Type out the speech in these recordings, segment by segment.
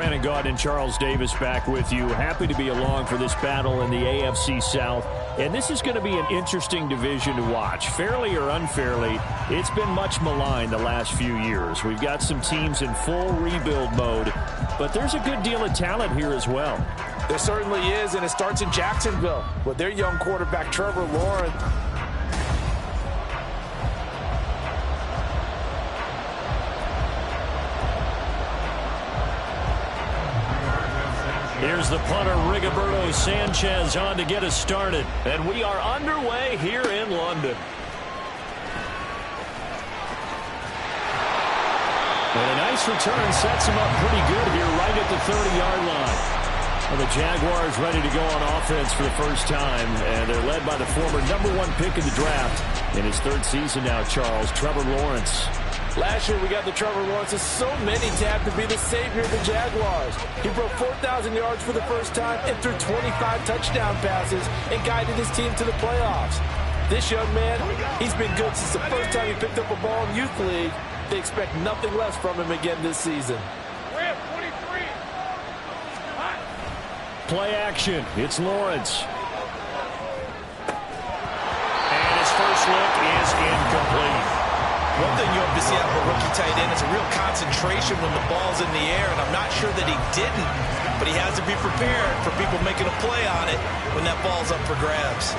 Brandon Gaudin and Charles Davis back with you. Happy to be along for this battle in the AFC South. And this is going to be an interesting division to watch. Fairly or unfairly, it's been much maligned the last few years. We've got some teams in full rebuild mode, but there's a good deal of talent here as well. There certainly is, and it starts in Jacksonville with their young quarterback, Trevor Lawrence. Here's the punter, Rigoberto Sanchez, on to get us started. And we are underway here in London. And a nice return sets him up pretty good here right at the 30-yard line. Well, the Jaguars ready to go on offense for the first time, and they're led by the former #1 pick in the draft in his third season now, Charles, Trevor Lawrence. Last year we got the Trevor Lawrence. So many tapped to be the savior of the Jaguars. He broke 4,000 yards for the first time and threw 25 touchdown passes and guided his team to the playoffs. This young man, he's been good since the first time he picked up a ball in Youth League. They expect nothing less from him again this season. Play action. It's Lawrence. And his first look is incomplete. One thing you hope to see out of a rookie tight end is a real concentration when the ball's in the air, and I'm not sure that he didn't, but he has to be prepared for people making a play on it when that ball's up for grabs.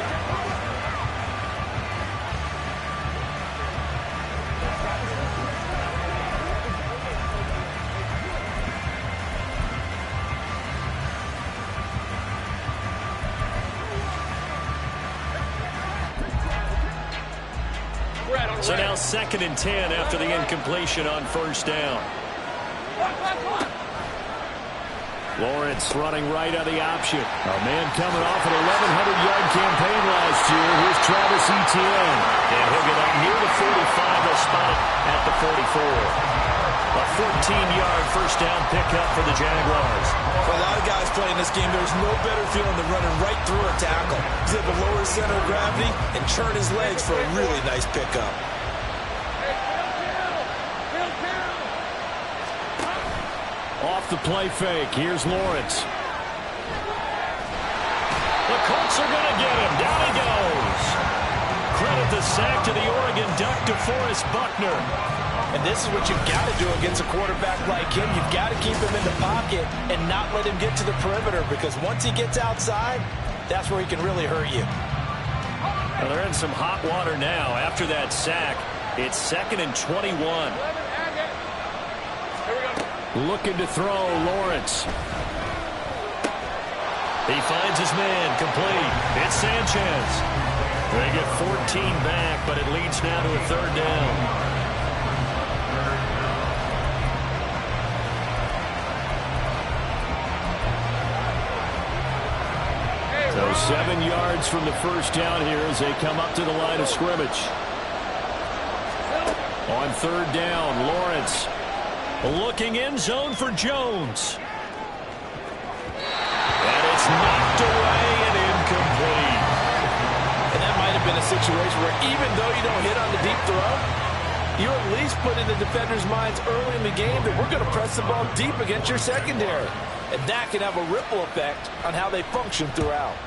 So now 2nd and 10 after the incompletion on first down. Lawrence running right on the option. A man coming off an 1,100-yard campaign last year. Here's Travis Etienne. And he'll get up near the 45. They'll spot it at the 44. A 14-yard first down pickup for the Jaguars. For a lot of guys playing this game, there's no better feeling than running right through a tackle. He's able to lower his center of gravity and turn his legs for a really nice pickup. Off the play fake. Here's Lawrence. The Colts are going to get him. Down he goes. Credit the sack to the Oregon Duck, DeForest Buckner. And this is what you've got to do against a quarterback like him. You've got to keep him in the pocket and not let him get to the perimeter, because once he gets outside, that's where he can really hurt you. Well, they're in some hot water now after that sack. It's 2nd and 21. Looking to throw, Lawrence. He finds his man, complete. It's Sanchez. They get 14 back, but it leads now to a 3rd down. So 7 yards from the first down here as they come up to the line of scrimmage. On 3rd down, Lawrence. Looking in zone for Jones. And it's knocked away and incomplete. And that might have been a situation where even though you don't hit on the deep throw, you at least put in the defenders' minds early in the game that we're going to press the ball deep against your secondary. And that can have a ripple effect on how they function throughout.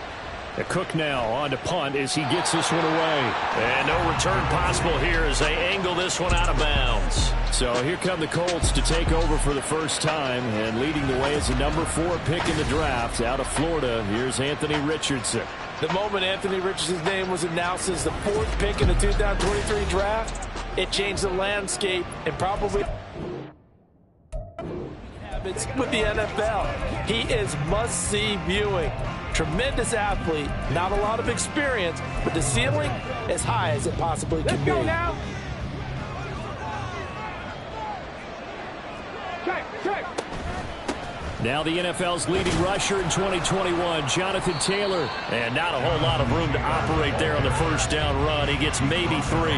The Cook now on to punt as he gets this one away. And no return possible here as they angle this one out of bounds. So here come the Colts to take over for the first time. And leading the way is the #4 pick in the draft out of Florida. Here's Anthony Richardson. The moment Anthony Richardson's name was announced as the 4th pick in the 2023 draft, it changed the landscape and probably habits with the NFL. He is must-see viewing. Tremendous athlete, not a lot of experience, but the ceiling as high as it possibly can be. Now. Now the NFL's leading rusher in 2021, Jonathan Taylor. And not a whole lot of room to operate there on the first down run. He gets maybe 3.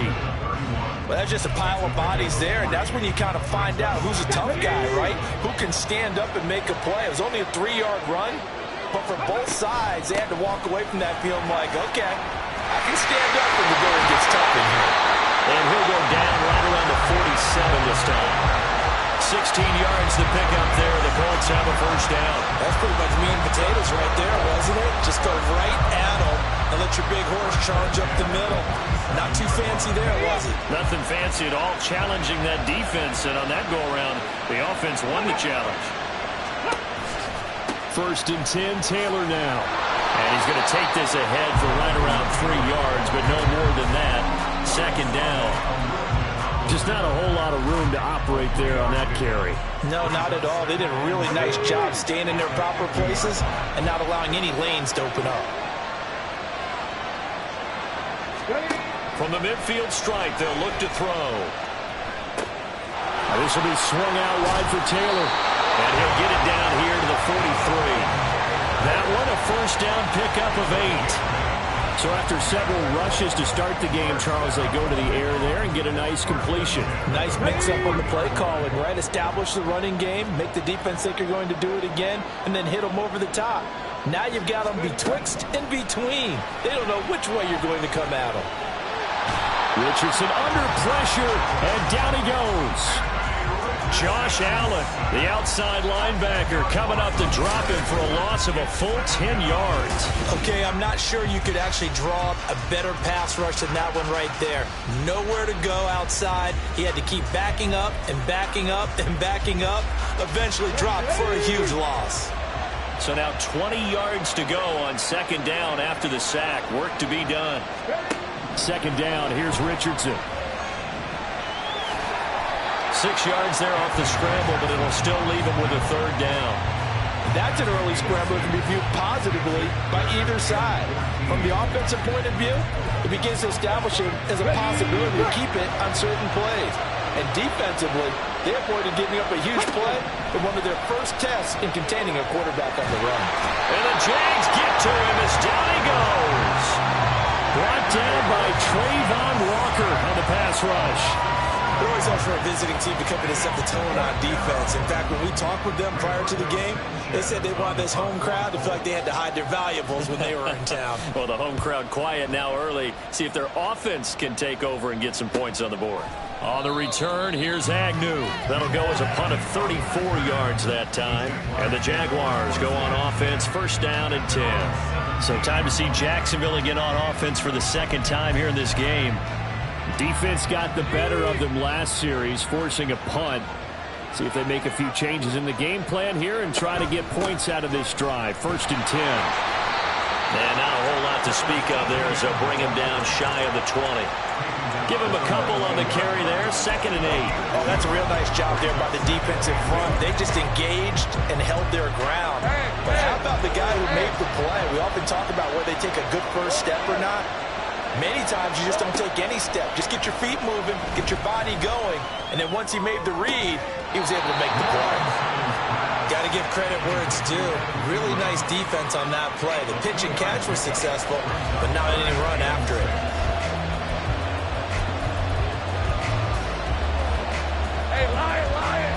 Well, that's just a pile of bodies there, and that's when you kind of find out who's a tough guy, right? Who can stand up and make a play. It was only a 3-yard run, but for both sides, they had to walk away from that feeling like, okay, I can stand up when the going gets tough in here. And he'll go down right around the 47 this time. 16 yards to pick up there. The Colts have a first down. That's pretty much meat and potatoes right there, wasn't it? Just go right at them and let your big horse charge up the middle. Not too fancy there, was it? Nothing fancy at all, challenging that defense. And on that go-around, the offense won the challenge. First and 10, Taylor now. And he's going to take this ahead for right around 3 yards, but no more than that. Second down. Just not a whole lot of room to operate there on that carry. No, not at all. They did a really nice job staying in their proper places and not allowing any lanes to open up. From the midfield stripe, they'll look to throw. This will be swung out wide for Taylor. And he'll get it down here to the 43. That one, a first down pickup of 8. So after several rushes to start the game, Charles, they go to the air there and get a nice completion. Nice mix-up on the play calling, right? Establish the running game, make the defense think you're going to do it again, and then hit them over the top. Now you've got them betwixt and between. They don't know which way you're going to come at them. Richardson under pressure, and down he goes. Josh Allen, the outside linebacker, coming up to drop him for a loss of a full 10 yards. Okay, I'm not sure you could actually draw up a better pass rush than that one right there. Nowhere to go outside. He had to keep backing up and backing up and backing up. Eventually dropped for a huge loss. So now 20 yards to go on second down after the sack. Work to be done. Second down, here's Richardson. 6 yards there off the scramble, but it'll still leave him with a third down. That's an early scramble that can be viewed positively by either side. From the offensive point of view, it begins to establish it as a possibility to keep it on certain plays. And defensively, they avoided giving up a huge play in one of their first tests in containing a quarterback on the run. And the Jags get to him as down he goes. Brought down by Trayvon Walker on the pass rush. It always helps for a visiting team to come in and set the tone on defense. In fact, when we talked with them prior to the game, they said they wanted this home crowd to feel like they had to hide their valuables when they were in town. Well, the home crowd quiet now early. See if their offense can take over and get some points on the board. On the return, here's Agnew. That'll go as a punt of 34 yards that time. And the Jaguars go on offense, first down and 10. So time to see Jacksonville again on offense for the second time here in this game. Defense got the better of them last series, forcing a punt. See if they make a few changes in the game plan here and try to get points out of this drive. First and 10. And not a whole lot to speak of there as they'll bring him down shy of the 20. Give him a couple on the carry there. Second and 8. Oh, that's a real nice job there by the defensive front. They just engaged and held their ground. But how about the guy who made the play? We often talk about whether they take a good first step or not. Many times you just don't take any step. Just get your feet moving, get your body going, and then once he made the read, he was able to make the play. Got to give credit where it's due. Really nice defense on that play. The pitch and catch was successful, but not any run after it. Hey, Lion, Lion!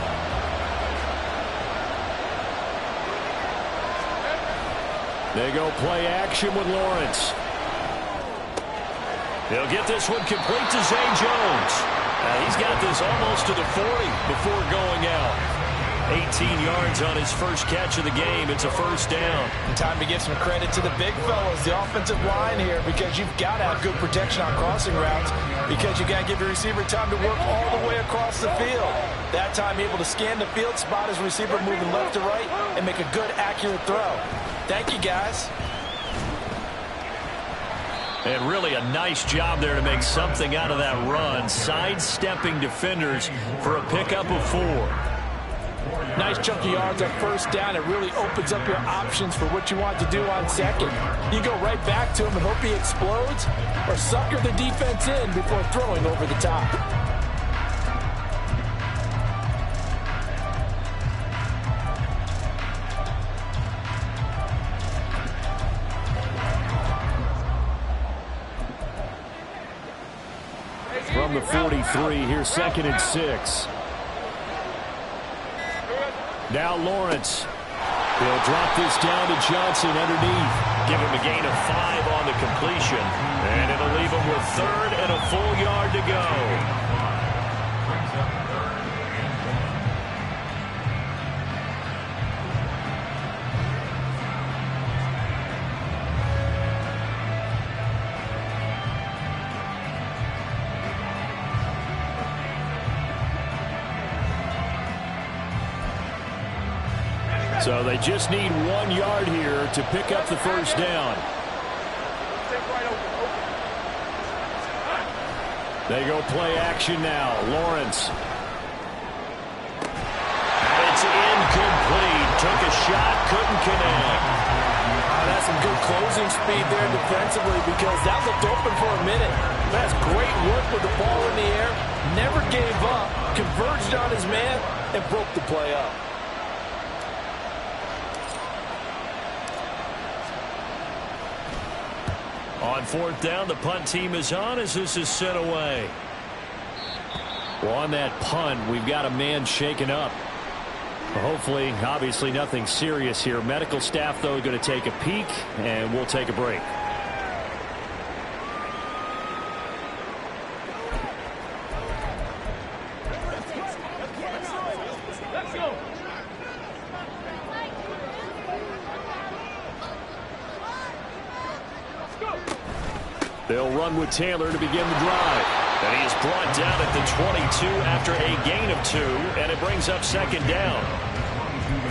They go play action with Lawrence. They'll get this one complete to Zay Jones. He's got this almost to the 40 before going out. 18 yards on his first catch of the game. It's a first down. And time to give some credit to the big fellas, the offensive line here, because you've got to have good protection on crossing routes, because you got to give your receiver time to work all the way across the field. That time able to scan the field, spot his receiver moving left to right, and make a good, accurate throw. Thank you, guys. And really a nice job there to make something out of that run. Sidestepping defenders for a pickup of 4. Nice chunky yards on first down. It really opens up your options for what you want to do on second. You go right back to him and hope he explodes, or sucker the defense in before throwing over the top. From the 43, here's second and 6. Now Lawrence. He'll drop this down to Johnson underneath. Give him a gain of 5 on the completion. And it'll leave him with third and a full yard to go. So they just need 1 yard here to pick up the first down. They go play action now. Lawrence. It's incomplete. Took a shot, couldn't connect. That's some good closing speed there defensively because that looked open for a minute. That's great work with the ball in the air. Never gave up. Converged on his man and broke the play up. On 4th down, the punt team is on as this is sent away. Well, on that punt, we've got a man shaken up. Hopefully, obviously nothing serious here. Medical staff, though, going to take a peek, and we'll take a break. They'll run with Taylor to begin the drive. And he is brought down at the 22 after a gain of 2, and it brings up 2nd down.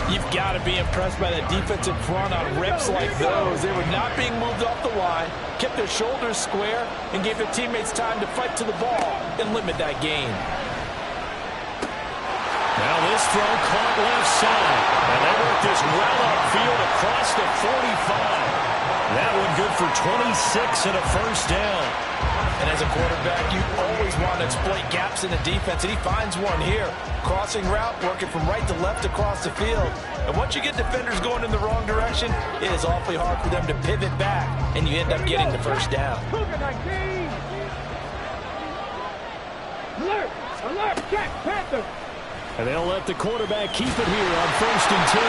You've got to be impressed by that defensive front on rips like those. They were not being moved off the line, kept their shoulders square, and gave their teammates time to fight to the ball and limit that gain. Now this throw caught left side, and they work this well upfield across the 45. That one good for 26 and a first down. And as a quarterback, you always want to exploit gaps in the defense, and he finds one here. Crossing route, working from right to left across the field. And once you get defenders going in the wrong direction, it is awfully hard for them to pivot back, and you end up getting the first down. Alert! Alert! Jack Panther! And they'll let the quarterback keep it here on 1st and 10.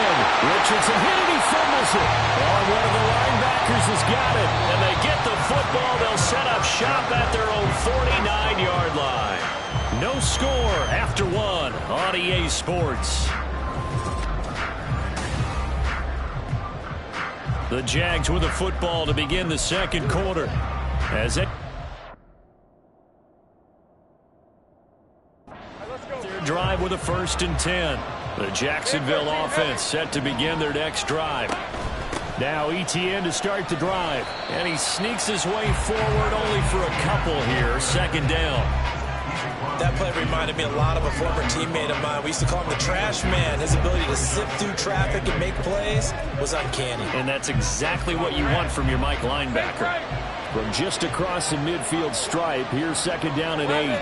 Richardson hit it, he fumbles it. Oh, one of the linebackers has got it. And they get the football. They'll set up shop at their own 49-yard line. No score after 1 on EA Sports. The Jags with the football to begin the 2nd quarter. As it drive with a 1st and 10. The Jacksonville offense set to begin their next drive. Now Etienne to start the drive, and he sneaks his way forward only for a couple here. 2nd down. That play reminded me a lot of a former teammate of mine. We used to call him the trash man. His ability to sift through traffic and make plays was uncanny. And that's exactly what you want from your Mike linebacker. From just across the midfield stripe, here's 2nd down and 8.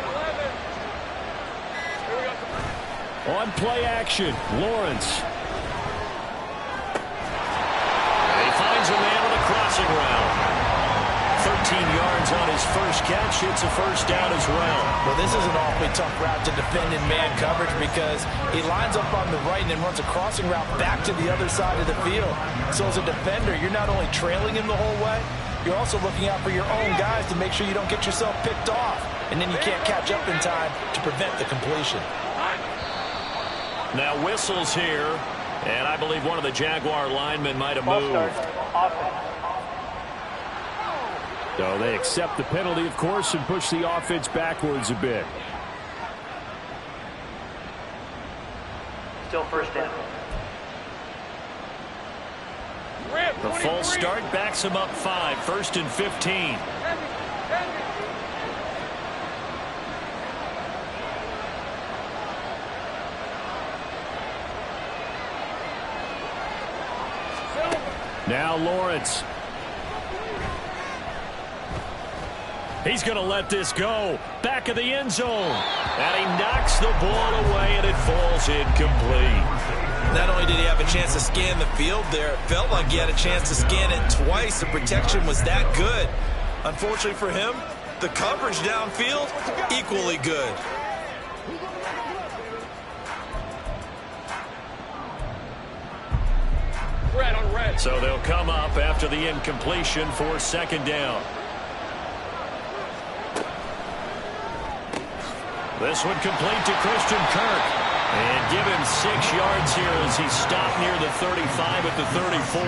On play action, Lawrence. And he finds a man on a crossing route. 13 yards on his first catch. It's a first down as well. Well, this is an awfully tough route to defend in man coverage because he lines up on the right and then runs a crossing route back to the other side of the field. So as a defender, you're not only trailing him the whole way, you're also looking out for your own guys to make sure you don't get yourself picked off. And then you can't catch up in time to prevent the completion. Now whistles here, and I believe one of the Jaguar linemen might have moved. So they accept the penalty, of course, and push the offense backwards a bit. Still first down. The false start backs him up 5, 1st and 15. Now Lawrence. He's going to let this go. Back of the end zone. And he knocks the ball away, and it falls incomplete. Not only did he have a chance to scan the field there, it felt like he had a chance to scan it twice. The protection was that good. Unfortunately for him, the coverage downfield, equally good. So they'll come up after the incompletion for 2nd down. This one complete to Christian Kirk. And give him 6 yards here as he stopped near the 35 at the 34.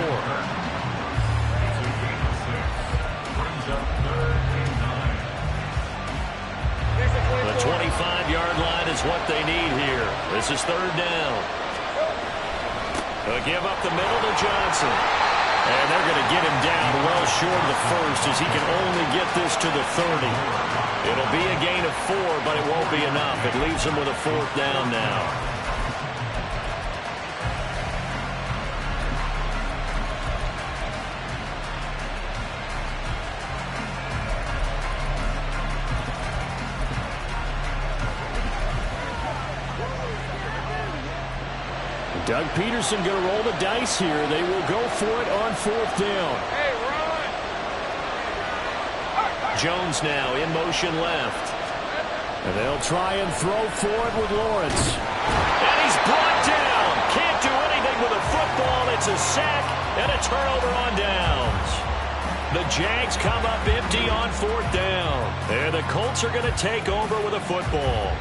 The 25-yard line is what they need here. This is 3rd down. They'll give up the middle to Johnson. And they're going to get him down well short of the first as he can only get this to the 30. It'll be a gain of 4, but it won't be enough. It leaves him with a 4th down now. Doug Peterson going to roll the dice here. They will go for it on 4th down. Hey, run. Jones now in motion left. And they'll try and throw for it with Lawrence. And he's brought down. Can't do anything with a football. It's a sack and a turnover on downs. The Jags come up empty on 4th down. And the Colts are going to take over with a football.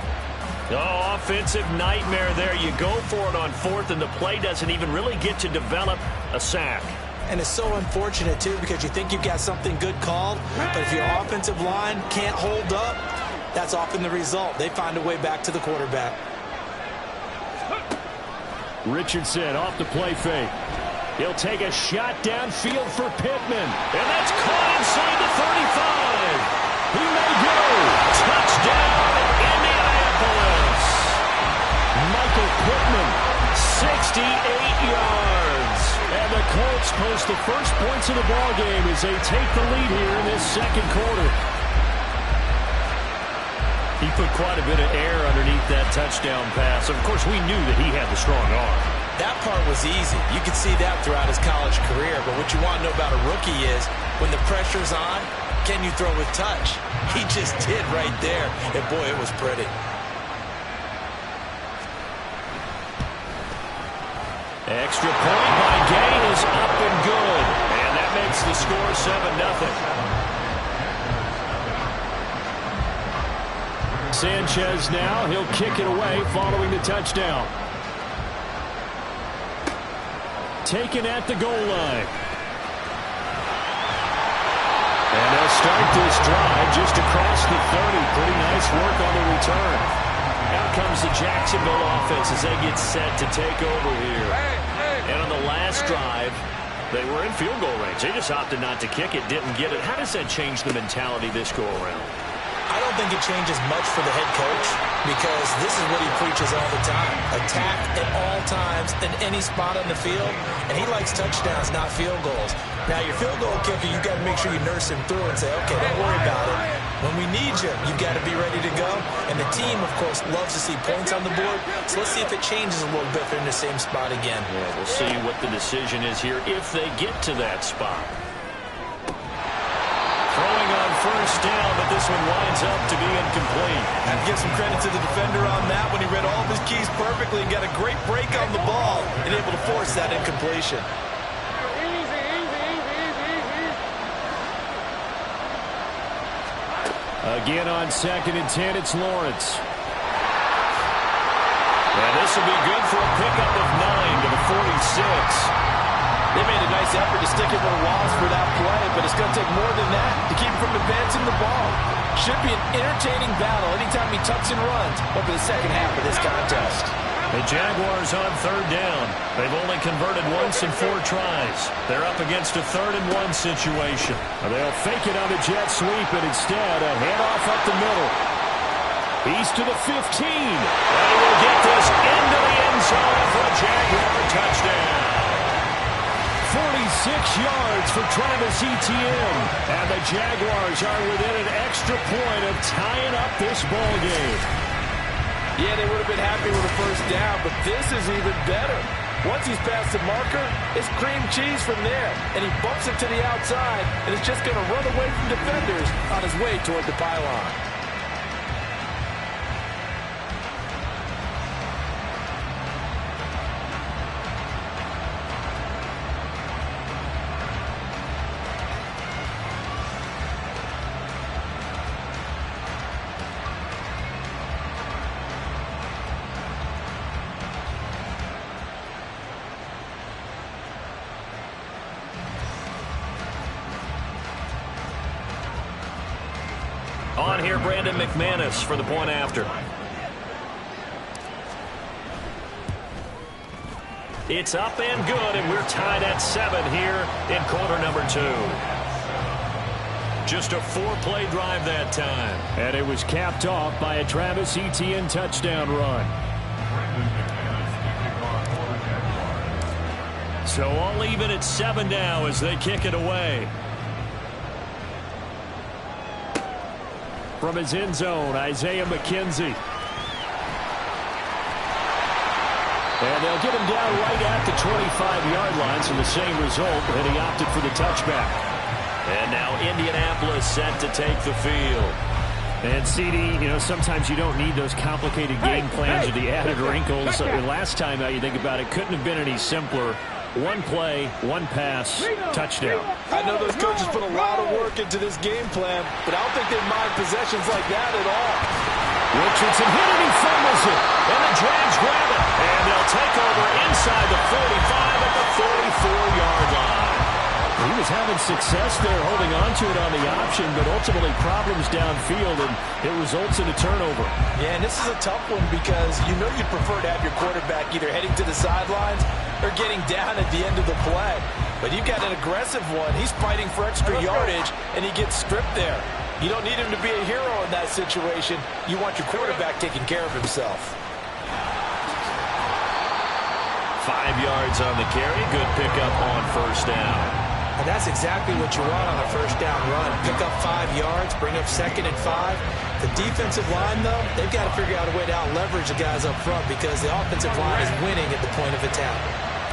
Oh, offensive nightmare there. You go for it on 4th, and the play doesn't even really get to develop a sack. And it's so unfortunate, too, because you think you've got something good called, but if your offensive line can't hold up, that's often the result. They find a way back to the quarterback. Richardson off the play fake. He'll take a shot downfield for Pittman. And that's caught inside the 35. He may go. Touchdown, Indianapolis. Michael Pittman, 68 yards. And the Colts post the first points of the ballgame as they take the lead here in this second quarter. He put quite a bit of air underneath that touchdown pass. Of course, we knew that he had the strong arm. That part was easy. You could see that throughout his college career. But what you want to know about a rookie is when the pressure's on, can you throw with touch? He just did right there. And, boy, it was pretty. Extra point by Gain is up and good. And that makes the score 7-0. Sanchez now, he'll kick it away following the touchdown. Taken at the goal line. And they'll start this drive just across the 30. Pretty nice work on the return. Out comes the Jacksonville offense as they get set to take over here. And on the last drive, they were in field goal range. They just opted not to kick it, didn't get it. How does that change the mentality this go around? I don't think it changes much for the head coach because this is what he preaches all the time. Attack at all times in any spot on the field, and he likes touchdowns, not field goals. Now, your field goal kicker, you've got to make sure you nurse him through and say, okay, don't worry about it. When we need you, you've got to be ready to go. And the team, of course, loves to see points on the board. So let's see if it changes a little bit if they're in the same spot again. Yeah, we'll see what the decision is here if they get to that spot. Throwing on first down, but this one winds up to be incomplete. I have to give some credit to the defender on that when he read all of his keys perfectly and got a great break on the ball and able to force that incompletion. Again on 2nd and 10, it's Lawrence. And this will be good for a pickup of 9 to the 46. They made a nice effort to stick it with a loss for that play, but it's going to take more than that to keep him from advancing the ball. Should be an entertaining battle anytime he tucks and runs over the second half of this contest. The Jaguars on 3rd down. They've only converted once in 4 tries. They're up against a 3rd and 1 situation. They'll fake it on the jet sweep, and instead a handoff up the middle. He's to the 15. And he will get this into the end zone for a Jaguar touchdown. 46 yards for Travis Etienne. And the Jaguars are within an extra point of tying up this ball game. Yeah, they would have been happy with a first down, but this is even better. Once he's past the marker, it's cream cheese from there. And he bumps it to the outside, and is just going to run away from defenders on his way toward the pylon. On here, Brandon McManus for the point after. It's up and good, and we're tied at 7 here in quarter number 2. Just a 4-play drive that time. And it was capped off by a Travis Etienne touchdown run. So all even at 7 now as they kick it away. From his end zone, Isaiah McKenzie. And they'll get him down right at the 25-yard line, so the same result, and he opted for the touchback. And now Indianapolis set to take the field. And, CD, you know, sometimes you don't need those complicated game plans or the added wrinkles. Last time, now you think about it, couldn't have been any simpler. One play, one pass, touchdown. I know those coaches put a lot of work into this game plan, but I don't think they mind possessions like that at all. Richardson hit it, he fumbles it, and the Jags grab it. And they'll take over inside the 45 at the 44-yard line. He was having success there holding on to it on the option, but ultimately problems downfield, and it results in a turnover. Yeah, and this is a tough one because you know you'd prefer to have your quarterback either heading to the sidelines or getting down at the end of the play. But you've got an aggressive one. He's fighting for extra yardage, and he gets stripped there. You don't need him to be a hero in that situation. You want your quarterback taking care of himself. 5 yards on the carry. Good pickup on first down. And that's exactly what you want on a first down run. Pick up 5 yards, bring up 2nd and 5. The defensive line, though, they've got to figure out a way to out-leverage the guys up front because the offensive line is winning at the point of attack.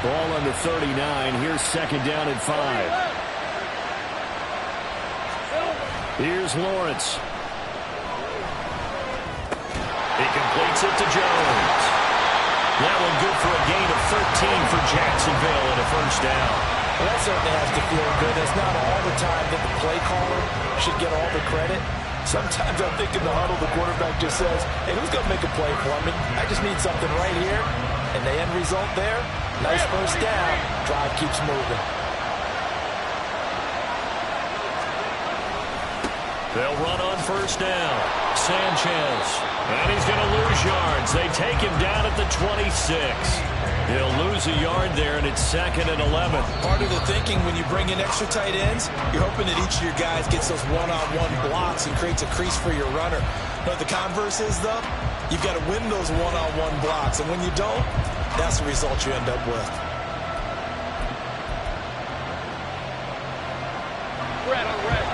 Ball under 39. Here's 2nd down and 5. Here's Lawrence. He completes it to Jones. That one good for a gain of 13 for Jacksonville and a first down. Well, that certainly has to feel good. It's not all the time that the play caller should get all the credit. Sometimes I think in the huddle, the quarterback just says, hey, who's going to make a play for me? I just need something right here. And the end result there, nice first down. Drive keeps moving. They'll run on first down. Sanchez. And he's going to lose yards. They take him down at the 26. He'll lose a yard there, and it's 2nd and 11. Part of the thinking when you bring in extra tight ends, you're hoping that each of your guys gets those one-on-one blocks and creates a crease for your runner. But the converse is, though, you've got to win those one-on-one blocks. And when you don't, that's the result you end up with. Red on red.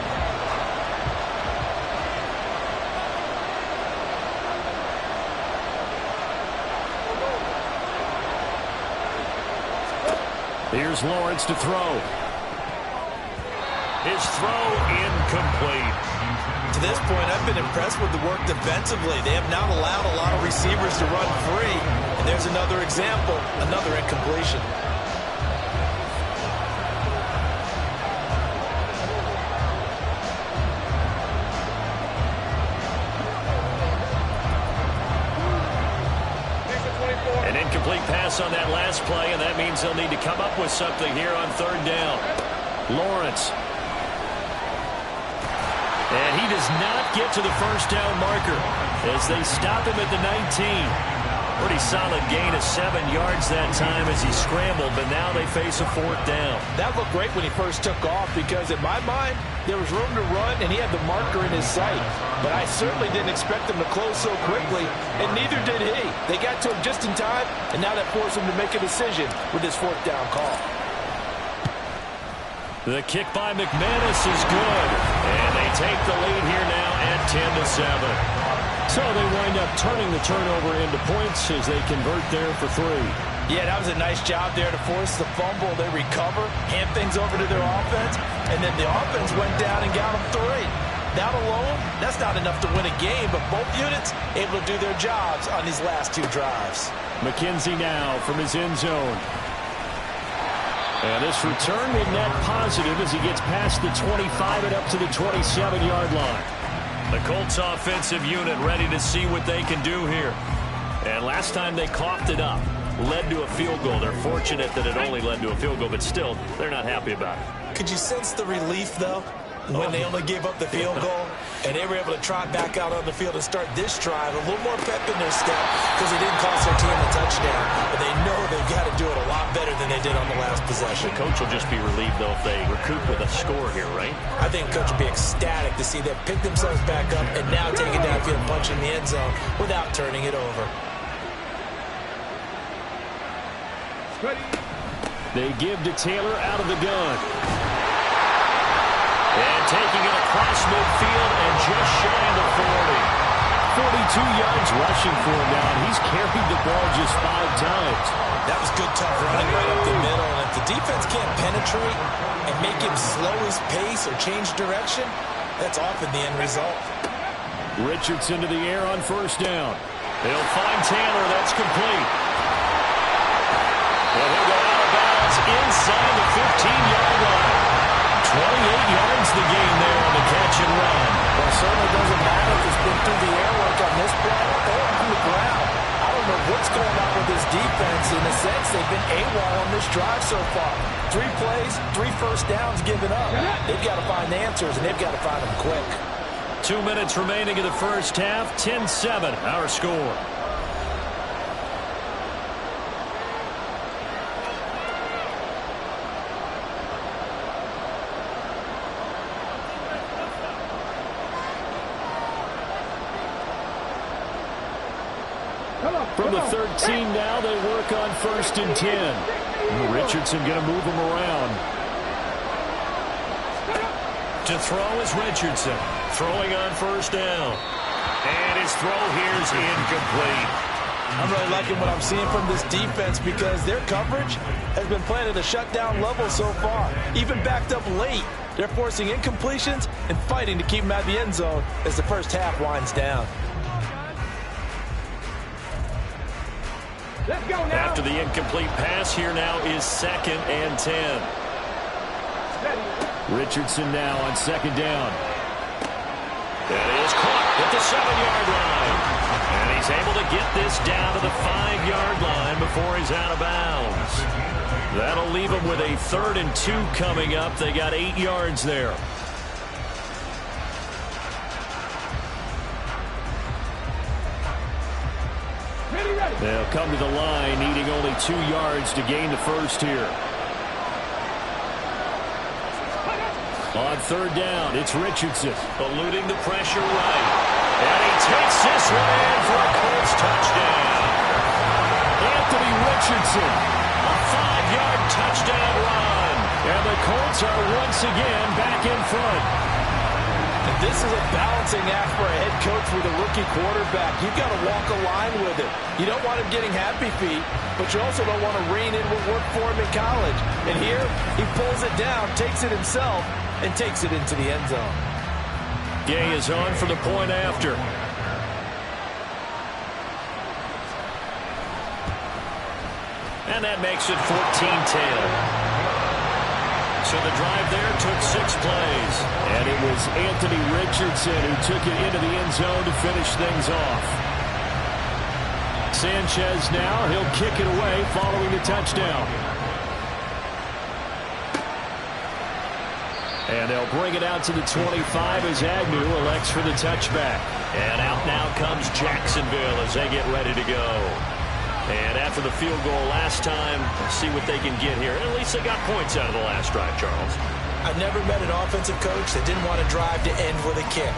Here's Lawrence to throw. His throw incomplete. To this point, I've been impressed with the work defensively. They have not allowed a lot of receivers to run free. And there's another example, another incompletion. An incomplete pass on that last play, and that means they'll need to come up with something here on 3rd down. Lawrence. And he does not get to the first down marker as they stop him at the 19. Pretty solid gain of 7 yards that time as he scrambled, but now they face a 4th down. That looked great when he first took off because, in my mind, there was room to run, and he had the marker in his sight. But I certainly didn't expect him to close so quickly, and neither did he. They got to him just in time, and now that forced him to make a decision with his 4th down call. The kick by McManus is good, and they take the lead here now at 10-7. So they wind up turning the turnover into points as they convert there for 3. Yeah, that was a nice job there to force the fumble. They recover, hand things over to their offense, and then the offense went down and got them 3. That alone, that's not enough to win a game, but both units able to do their jobs on these last 2 drives. McKenzie now from his end zone. And this return will net positive as he gets past the 25 and up to the 27-yard line. The Colts offensive unit ready to see what they can do here. And last time they coughed it up, led to a field goal. They're fortunate that it only led to a field goal, but still, they're not happy about it. Could you sense the relief, though, when they only gave up the field goal and they were able to trot back out on the field and start this drive, a little more pep in their step because they didn't cost their team a touchdown, but they know they've got to do it a lot better did on the last possession. The coach will just be relieved, though, if they recoup with a score here, right? I think the coach will be ecstatic to see them pick themselves back up and now take it downfield and punch in the end zone without turning it over. They give to Taylor out of the gun. And taking it across midfield and just shy of the 40. 42 yards rushing for him now, and he's carried the ball just 5 times. That was good, tough running right up the middle. And if the defense can't penetrate and make him slow his pace or change direction, that's often the end result. Richardson to the air on first down. They'll find Taylor. That's complete. Well, he'll go out of bounds inside the 15-yard line. 28 yards the gain there on the catch and run. Well, it certainly doesn't matter if it's been through the air like on this play or on the ground. I don't know what's going on with this defense. In a sense, they've been AWOL on this drive so far. 3 plays, 3 first downs given up. They've got to find answers, and they've got to find them quick. 2 minutes remaining in the first half. 10-7, our score. From the 13 now, they work on 1st and 10. Richardson going to move him around. To throw is Richardson. Throwing on first down. And his throw here is incomplete. I'm really liking what I'm seeing from this defense because their coverage has been playing at a shutdown level so far. Even backed up late, they're forcing incompletions and fighting to keep them at the end zone as the first half winds down. Let's go now. After the incomplete pass, here now is 2nd and 10. Richardson now on 2nd down. That is caught at the 7-yard line. And he's able to get this down to the 5-yard line before he's out of bounds. That'll leave him with a 3rd and 2 coming up. They got 8 yards there. They'll come to the line, needing only 2 yards to gain the first here. On 3rd down, it's Richardson, eluding the pressure right. And he takes this one in for a Colts touchdown. Anthony Richardson, a 5-yard touchdown run. And the Colts are once again back in front. And this is a balancing act for a head coach with a rookie quarterback. You've got to walk a line with it. You don't want him getting happy feet, but you also don't want to rein in what worked for him in college. And here, he pulls it down, takes it himself, and takes it into the end zone. Gay is on for the point after. And that makes it 14-10. So the drive there took 6 plays. And it was Anthony Richardson who took it into the end zone to finish things off. Sanchez now, he'll kick it away following the touchdown. And they'll bring it out to the 25 as Agnew elects for the touchback. And out now comes Jacksonville as they get ready to go. And after the field goal last time, see what they can get here. At least they got points out of the last drive, Charles. I've never met an offensive coach that didn't want to drive to end with a kick.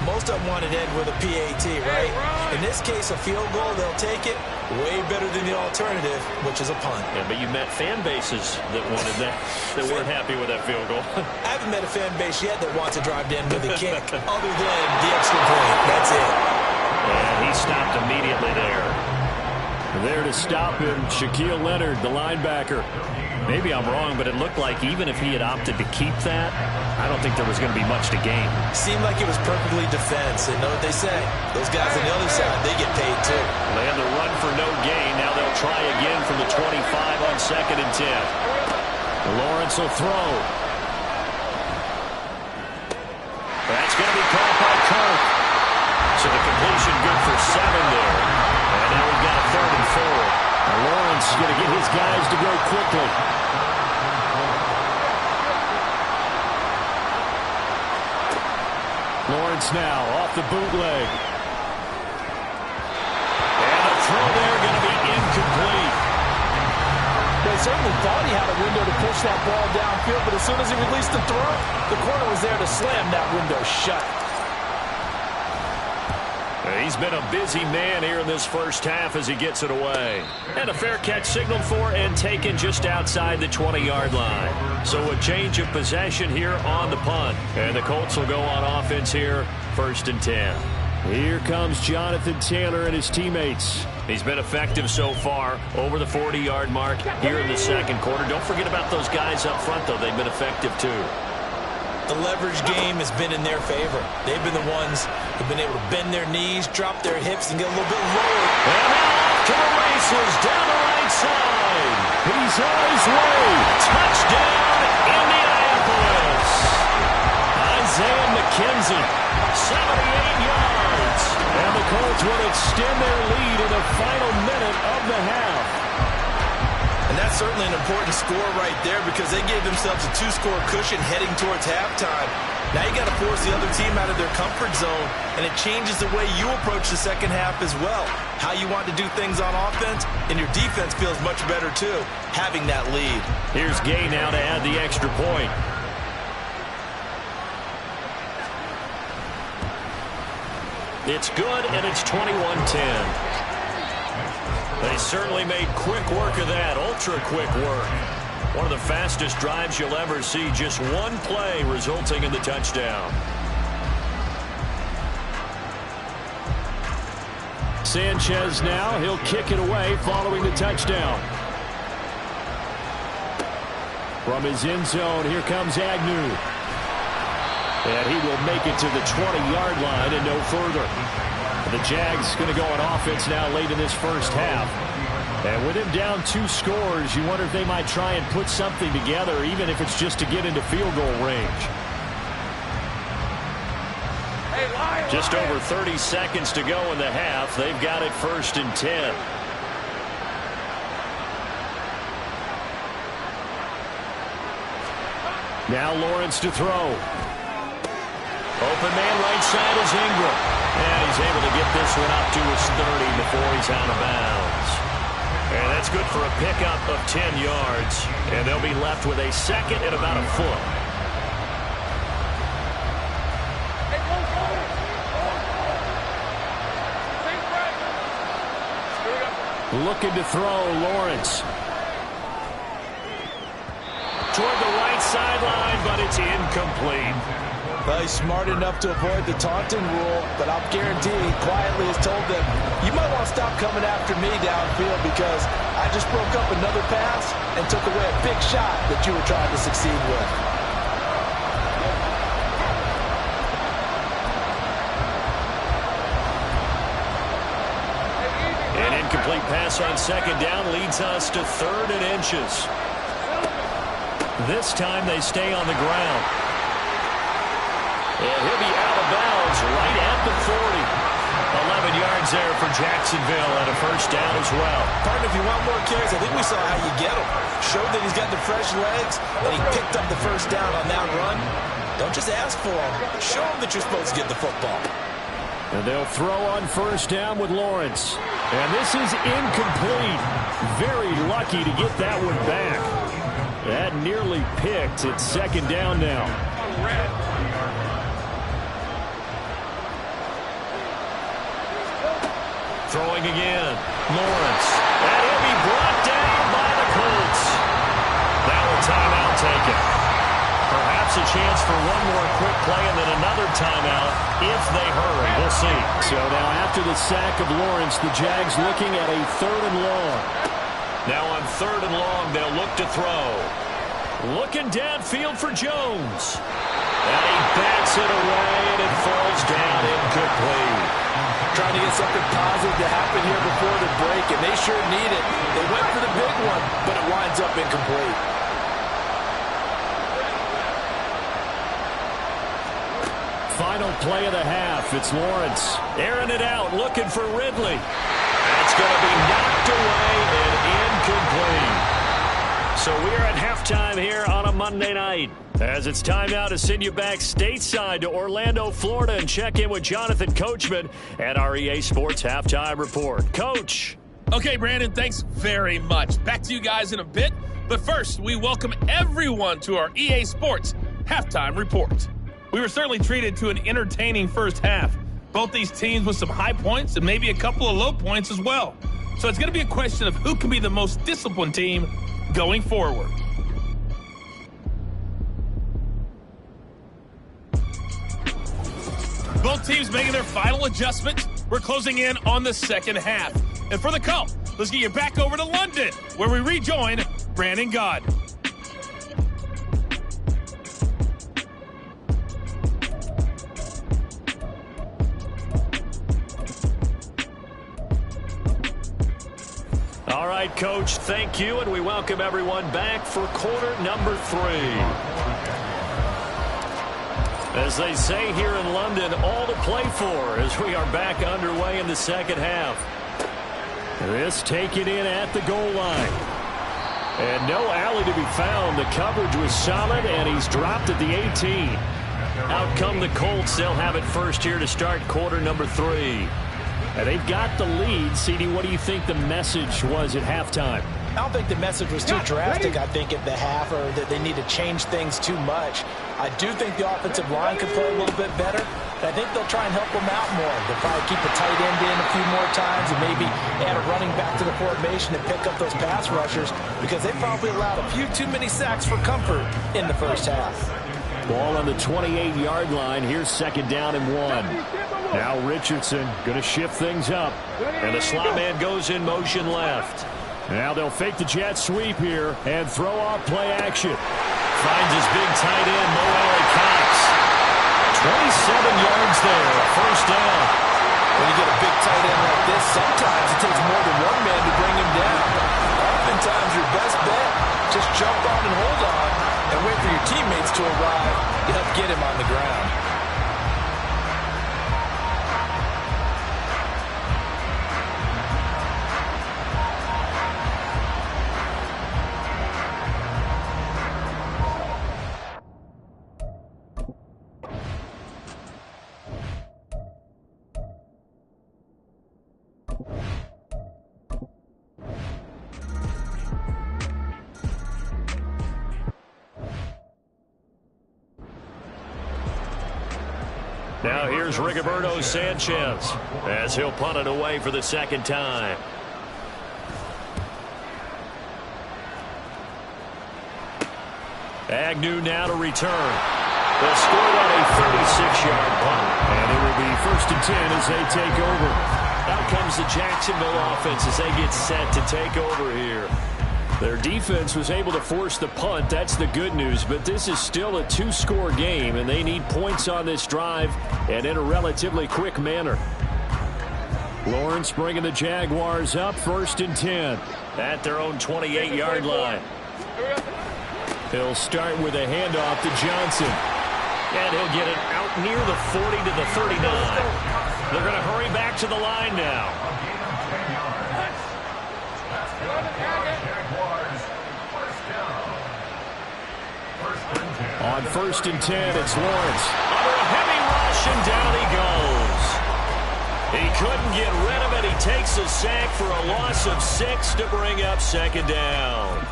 Most of them wanted to end with a PAT, right? In this case, a field goal, they'll take it. Way better than the alternative, which is a punt. Yeah, but you met fan bases that wanted that, that weren't happy with that field goal. I haven't met a fan base yet that wants to drive to end with a kick, other than the extra point. That's it. And he stopped immediately there. There to stop him, Shaquille Leonard, the linebacker. Maybe I'm wrong, but it looked like even if he had opted to keep that, I don't think there was going to be much to gain. Seemed like it was perfectly defense. And know what they say? Those guys on the other side, they get paid too. They had the run for no gain. Now they'll try again from the 25 on 2nd and 10. Lawrence will throw. That's going to be caught by Kirk. So the completion good for 7 there. And now we've got a 3rd and 4. And Lawrence going to get his guys to go quickly. Lawrence now off the bootleg. And the throw there going to be incomplete. Well, certainly thought he had a window to push that ball downfield, but as soon as he released the throw, the corner was there to slam that window shut. He's been a busy man here in this first half as he gets it away. And a fair catch signaled for and taken just outside the 20-yard line. So a change of possession here on the punt. And the Colts will go on offense here, 1st and 10. Here comes Jonathan Taylor and his teammates. He's been effective so far over the 40-yard mark here in the second quarter. Don't forget about those guys up front, though. They've been effective, too. The leverage game has been in their favor. They've been the ones who've been able to bend their knees, drop their hips, and get a little bit lower. And now off to the races down the right side. He's on his way. Touchdown, Indianapolis. Isaiah McKenzie, 78 yards. And the Colts will extend their lead in the final minute of the half. And that's certainly an important score right there because they gave themselves a 2-score cushion heading towards halftime. Now you got to force the other team out of their comfort zone, and it changes the way you approach the second half as well. How you want to do things on offense, and your defense feels much better too, having that lead. Here's Gay now to add the extra point. It's good, and it's 21-10. They certainly made quick work of that, ultra-quick work. One of the fastest drives you'll ever see, just one play resulting in the touchdown. Sanchez now, he'll kick it away following the touchdown. From his end zone, here comes Agnew. And he will make it to the 20-yard line and no further. The Jags going to go on offense now late in this first half. And with him down 2 scores, you wonder if they might try and put something together, even if it's just to get into field goal range. Just over 30 seconds to go in the half. They've got it 1st and 10. Now Lawrence to throw. Open man right side is Ingram. And he's able to get this one up to his 30 before he's out of bounds. And that's good for a pickup of 10 yards. And they'll be left with a second and about a foot. Looking to throw, Lawrence. Toward the right sideline, but it's incomplete. Well, he's smart enough to avoid the taunting rule, but I'll guarantee he quietly has told them, you might want to stop coming after me downfield because I just broke up another pass and took away a big shot that you were trying to succeed with. An incomplete pass on second down leads us to 3rd and inches. This time they stay on the ground. And he'll be out of bounds right at the 40. 11 yards there for Jacksonville and a first down as well. Partner, if you want more carries, I think we saw how you get him. Showed that he's got the fresh legs, and he picked up the first down on that run. Don't just ask for him. Show him that you're supposed to get the football. And they'll throw on first down with Lawrence. And this is incomplete. Very lucky to get that one back. That nearly picked. It's second down now. Throwing again. Lawrence. And he'll be brought down by the Colts. Now a timeout taken. Perhaps a chance for one more quick play and then another timeout if they hurry. We'll see. So now after the sack of Lawrence, the Jags looking at a 3rd and long. Now on 3rd and long, they'll look to throw. Looking downfield for Jones. And he backs it away and it falls down incomplete. Trying to get something positive to happen here before the break, and they sure need it. They went for the big one, but it winds up incomplete. Final play of the half. It's Lawrence. Airing it out, looking for Ridley. That's going to be knocked away and incomplete. So we are at halftime here on a Monday night. As it's time now to send you back stateside to Orlando, Florida, and check in with Jonathan Coachman at our EA Sports Halftime Report. Coach. Okay, Brandon, thanks very much. Back to you guys in a bit. But first, we welcome everyone to our EA Sports Halftime Report. We were certainly treated to an entertaining first half. Both these teams with some high points and maybe a couple of low points as well. So it's going to be a question of who can be the most disciplined team going forward. Both teams making their final adjustments. We're closing in on the second half. And for the call, let's get you back over to London, where we rejoin Brandon God. All right, Coach, thank you, and we welcome everyone back for quarter number 3. As they say here in London, all to play for as we are back underway in the second half. This taken in at the goal line. And no alley to be found. The coverage was solid, and he's dropped at the 18. Out come the Colts. They'll have it first here to start quarter number 3. And they've got the lead. CD, what do you think the message was at halftime? I don't think the message was too drastic, I think, at the half, or that they need to change things too much. I do think the offensive line could play a little bit better. I think they'll try and help them out more. They'll probably keep a tight end in a few more times and maybe add a running back to the formation and pick up those pass rushers because they probably allowed a few too many sacks for comfort in the first half. Ball on the 28-yard line. Here's second down and 1. Now Richardson going to shift things up. And the slot man goes in motion left. Now they'll fake the jet sweep here and throw off play action. Finds his big tight end, Moe Cox. 27 yards there, first down. When you get a big tight end like this, sometimes it takes more than one man to bring him down. Oftentimes your best bet, just jump on and hold on and wait for your teammates to arrive to help get him on the ground. Now here's Rigoberto Sanchez as he'll punt it away for the second time. Agnew now to return. They'll score on a 36-yard punt, and it will be first and 10 as they take over. Out comes the Jacksonville offense as they get set to take over here. Their defense was able to force the punt. That's the good news, but this is still a 2-score game, and they need points on this drive and in a relatively quick manner. Lawrence bringing the Jaguars up first and 10 at their own 28-yard line. He'll start with a handoff to Johnson, and he'll get it out near the 40 to the 39. They're going to hurry back to the line now. On first and 10, it's Lawrence. Under a heavy rush, and down he goes. He couldn't get rid of it. He takes a sack for a loss of 6 to bring up second down.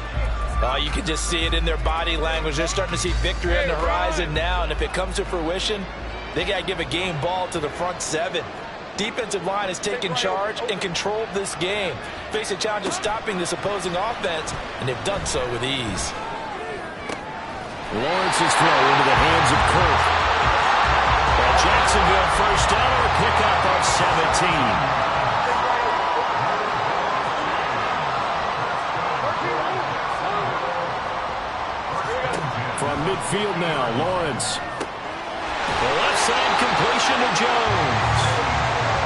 You can just see it in their body language. They're starting to see victory on the horizon now, and if it comes to fruition, they got to give a game ball to the front 7. Defensive line has taken charge and controlled this game. Face a challenge of stopping this opposing offense, and they've done so with ease. Lawrence's throw into the hands of Kirk. And Jacksonville first down or a pickup of 17. From midfield now, Lawrence. The left side completion to Jones.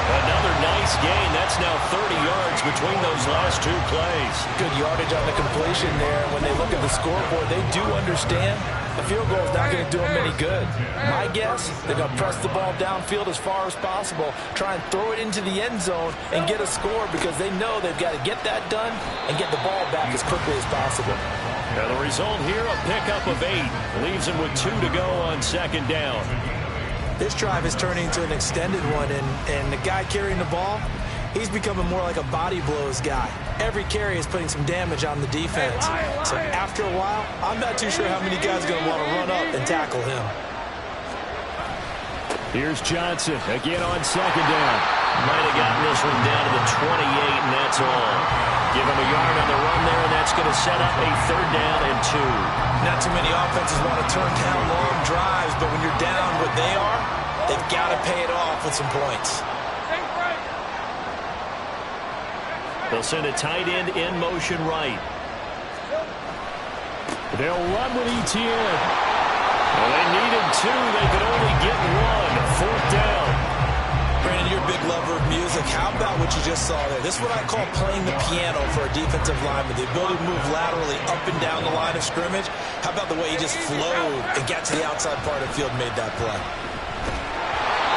Another nice gain. That's now 30 yards between those last 2 plays. Good yardage on the completion there. When they look at the scoreboard, they do understand the field goal is not going to do them any good. My guess, they're going to press the ball downfield as far as possible, try and throw it into the end zone and get a score because they know they've got to get that done and get the ball back as quickly as possible. Now the result here, a pickup of 8. Leaves them with 2 to go on second down. This drive is turning into an extended one, and the guy carrying the ball, he's becoming more like a body blows guy. every carry is putting some damage on the defense. So after a while, I'm not too sure how many guys are going to want to run up and tackle him. Here's Johnson again on second down. Might have gotten this one down to the 28, and that's all. Give him a yard on the run there, and that's going to set up a 3rd down and 2. Not too many offenses want to turn down long drives, but when you're down what they are, they've got to pay it off with some points. They'll send a tight end in motion right. They'll run with ETN. Well, they needed 2. They could only get 1. 4th down. Brandon, you're a big lover of music. How about what you just saw there? This is what I call playing the piano for a defensive lineman. The ability to move laterally up and down the line of scrimmage. How about the way he just flowed and got to the outside part of the field and made that play?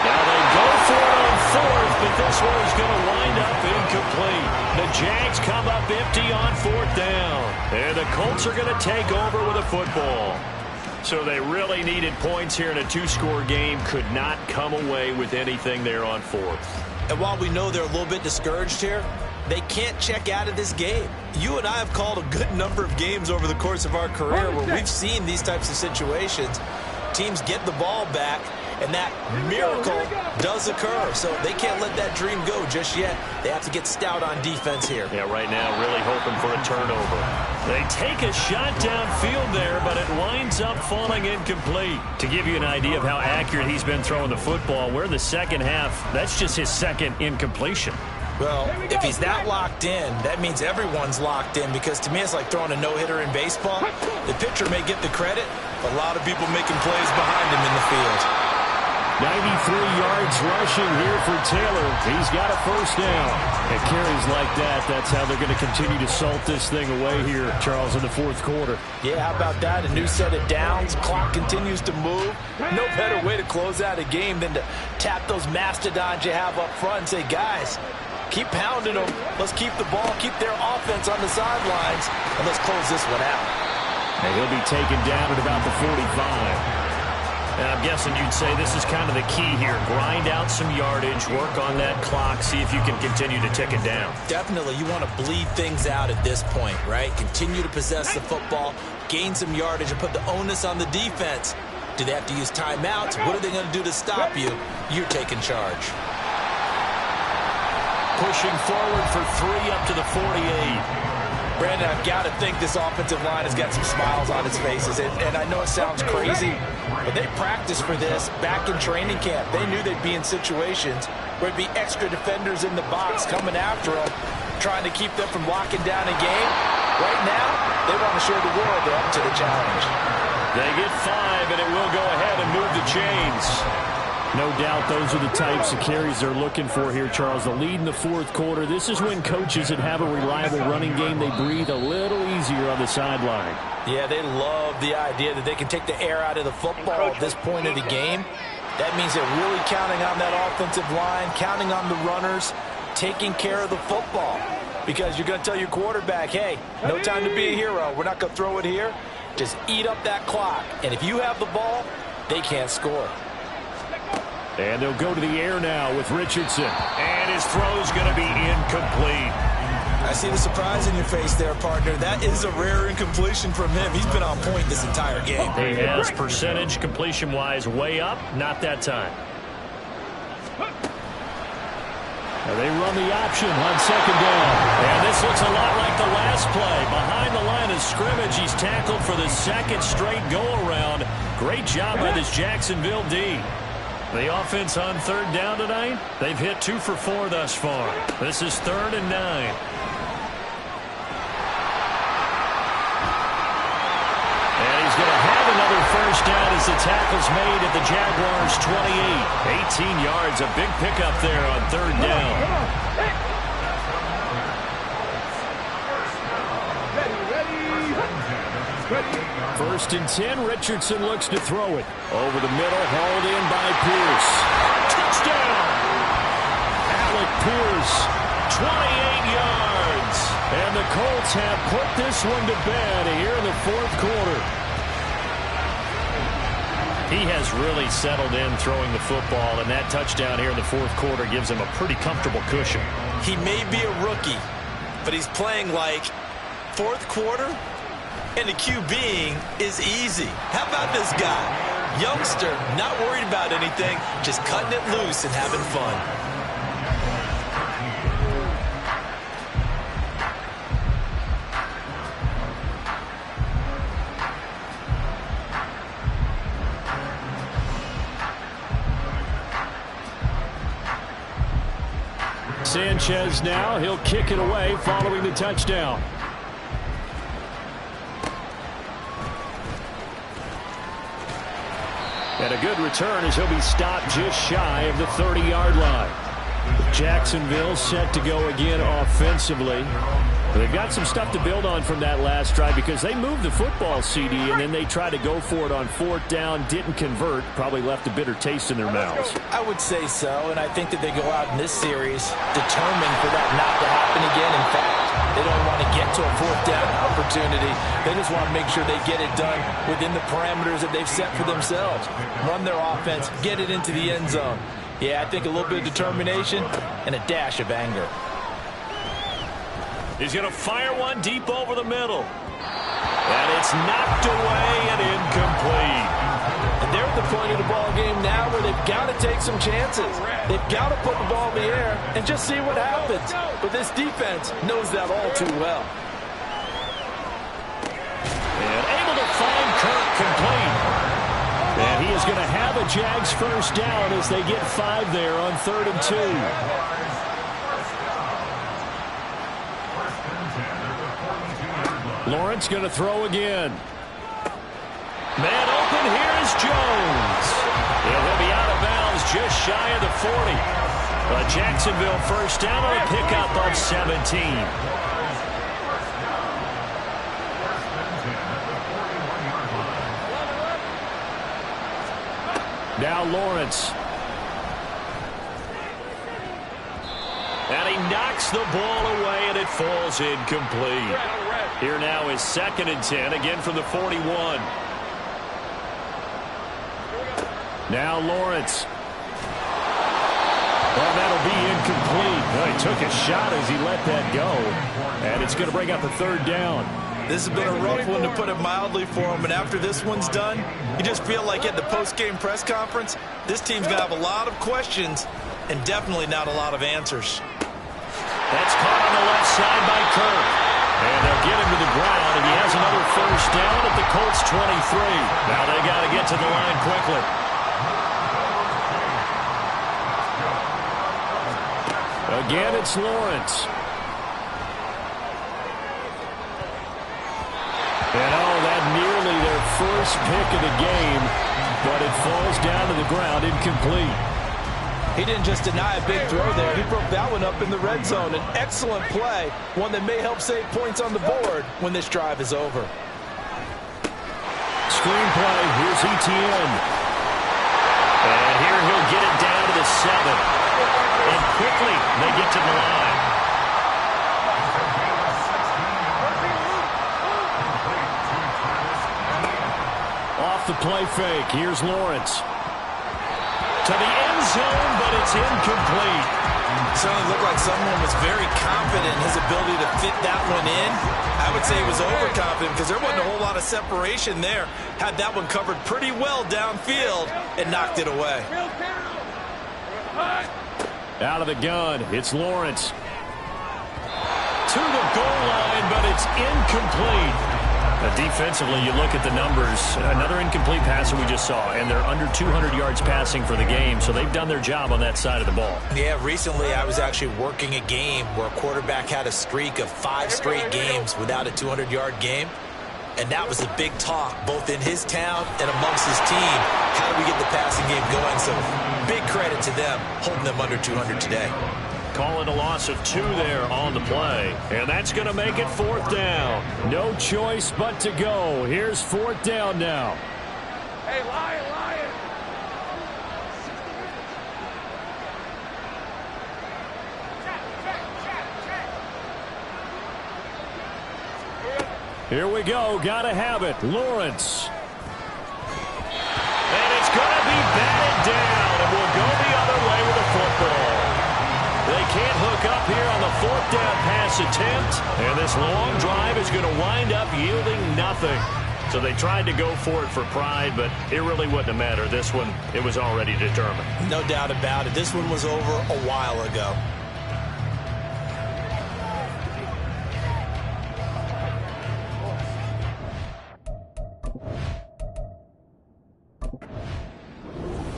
Now they go for it on 4th, but this one is going to wind up incomplete. The Jags come up empty on 4th down. And the Colts are going to take over with a football. So they really needed points here in a 2-score game. Could not come away with anything there on 4th. And while we know they're a little bit discouraged here, they can't check out of this game. You and I have called a good number of games over the course of our career where we've seen these types of situations. Teams get the ball back, and that miracle does occur. So they can't let that dream go just yet. They have to get stout on defense here. Yeah, right now really hoping for a turnover. They take a shot downfield there, but it winds up falling incomplete. To give you an idea of how accurate he's been throwing the football, we're in the second half. That's just his 2nd incompletion. Well, if he's that locked in, that means everyone's locked in, because to me it's like throwing a no-hitter in baseball. The pitcher may get the credit, but a lot of people making plays behind him in the field. 93 yards rushing here for Taylor. He's got a 1st down. And carries like that, that's how they're going to continue to salt this thing away here, Charles, in the 4th quarter. Yeah, how about that? A new set of downs. Clock continues to move. No better way to close out a game than to tap those mastodons you have up front and say, guys, keep pounding them. Let's keep the ball, keep their offense on the sidelines, and let's close this one out. And he'll be taken down at about the 45. And I'm guessing you'd say this is kind of the key here. Grind out some yardage, work on that clock, see if you can continue to tick it down. Definitely, you want to bleed things out at this point, right? Continue to possess the football, gain some yardage, and put the onus on the defense. Do they have to use timeouts? What are they going to do to stop you? You're taking charge. Pushing forward for 3 up to the 48. Brandon, I've got to think this offensive line has got some smiles on its faces. And I know it sounds crazy, but they practiced for this back in training camp. They knew they'd be in situations where it'd be extra defenders in the box coming after them, trying to keep them from locking down a game. Right now, they want to show the world they're up to the challenge. They get 5, and it will go ahead and move the chains. No doubt those are the types of carries they're looking for here, Charles. The lead in the 4th quarter. This is when coaches that have a reliable running game, they breathe a little easier on the sideline. Yeah, they love the idea that they can take the air out of the football at this point of the game. That means they're really counting on that offensive line, counting on the runners, taking care of the football. Because you're going to tell your quarterback, hey, no time to be a hero. We're not going to throw it here. Just eat up that clock. And if you have the ball, they can't score. And they'll go to the air now with Richardson. And his throw's going to be incomplete. I see the surprise in your face there, partner. That is a rare incompletion from him. He's been on point this entire game. He has percentage completion-wise way up. Not that time. Now they run the option on 2nd down. And this looks a lot like the last play. Behind the line of scrimmage, he's tackled for the 2nd straight go-around. Great job by this Jacksonville D. The offense on 3rd down tonight, they've hit 2 for 4 thus far. This is 3rd and 9. And he's going to have another 1st down as the tackle's made at the Jaguars' 28. 18 yards, a big pickup there on 3rd down. Ready. 1st and 10, Richardson looks to throw it. Over the middle, hauled in by Pierce. Touchdown! Alec Pierce, 28 yards. And the Colts have put this one to bed here in the 4th quarter. He has really settled in throwing the football, and that touchdown here in the 4th quarter gives him a pretty comfortable cushion. He may be a rookie, but he's playing like fourth quarter, and the QBing is easy. How about this guy? Youngster, not worried about anything, just cutting it loose and having fun. Sanchez now, he'll kick it away following the touchdown. And a good return as he'll be stopped just shy of the 30-yard line. Jacksonville set to go again offensively. They've got some stuff to build on from that last drive because they moved the football, CD, and then they tried to go for it on fourth down, didn't convert, probably left a bitter taste in their mouths. I would say so, and I think that they go out in this series determined for that not to happen again. In fact, they don't want to get to a fourth down opportunity. They just want to make sure they get it done within the parameters that they've set for themselves. Run their offense, get it into the end zone. Yeah, I think a little bit of determination and a dash of anger. He's going to fire one deep over the middle. And it's knocked away and incomplete. And they're at the point of the ball game now where they've got to take some chances. They've got to put the ball in the air and just see what happens. But this defense knows that all too well. And able to find Kirk complete. And he is going to have a Jags first down as they get 5 there on 3rd and 2. Lawrence going to throw again. Man open, here's Jones. And he'll be out of bounds just shy of the 40. A Jacksonville first down on a pickup of 17. Now Lawrence. And he knocks the ball away, and it falls incomplete. Here now is 2nd and 10, again from the 41. Now Lawrence. Well, that'll be incomplete. Well, he took a shot as he let that go. And it's going to bring up a 3rd down. This has been a rough one, to put it mildly, for him. And after this one's done, you just feel like at the post-game press conference, this team's going to have a lot of questions and definitely not a lot of answers. That's caught on the left side by Kirk. And they'll get him to the ground, and he has another first down at the Colts 23. Now they got to get to the line quickly. Again, it's Lawrence. And that nearly their first pick of the game, but it falls down to the ground incomplete. He didn't just deny a big throw there. He broke that one up in the red zone. An excellent play, one that may help save points on the board when this drive is over. Screenplay, here's ETN. And here he'll get it down to the 7. And quickly they get to the line. Off the play fake, here's Lawrence. To the end zone, but it's incomplete. Certainly looked like someone was very confident in his ability to fit that one in. I would say he was overconfident because there wasn't a whole lot of separation there. Had that one covered pretty well downfield and knocked it away. Out of the gun, it's Lawrence. To the goal line, but it's incomplete. Defensively, you look at the numbers. Another incomplete pass that we just saw, and they're under 200 yards passing for the game, so they've done their job on that side of the ball. Yeah, recently I was actually working a game where a quarterback had a streak of 5 straight games without a 200-yard game, and that was the big talk, both in his town and amongst his team. How do we get the passing game going? So big credit to them, holding them under 200 today. Call it a loss of 2 there on the play. And that's going to make it 4th down. No choice but to go. Here's 4th down now. Hey, Lion! Here we go. Got to have it. Lawrence. And it's going to be batted down. And we'll go the other way with the football. They can't hook up here on the 4th Touchdown pass attempt, and this long drive is going to wind up yielding nothing. So they tried to go for it for pride, but it really wouldn't have mattered. This one, it was already determined. No doubt about it. This one was over a while ago.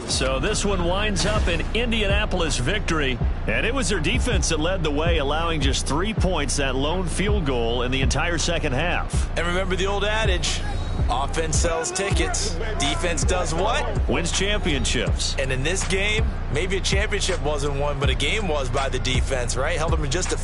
So this one winds up an Indianapolis victory, and it was their defense that led the way, allowing just 3 points, that lone field goal in the entire second half. And remember the old adage, offense sells tickets, defense does what? Wins championships. And in this game, maybe a championship wasn't won, but a game was by the defense, right? Held them in just a few.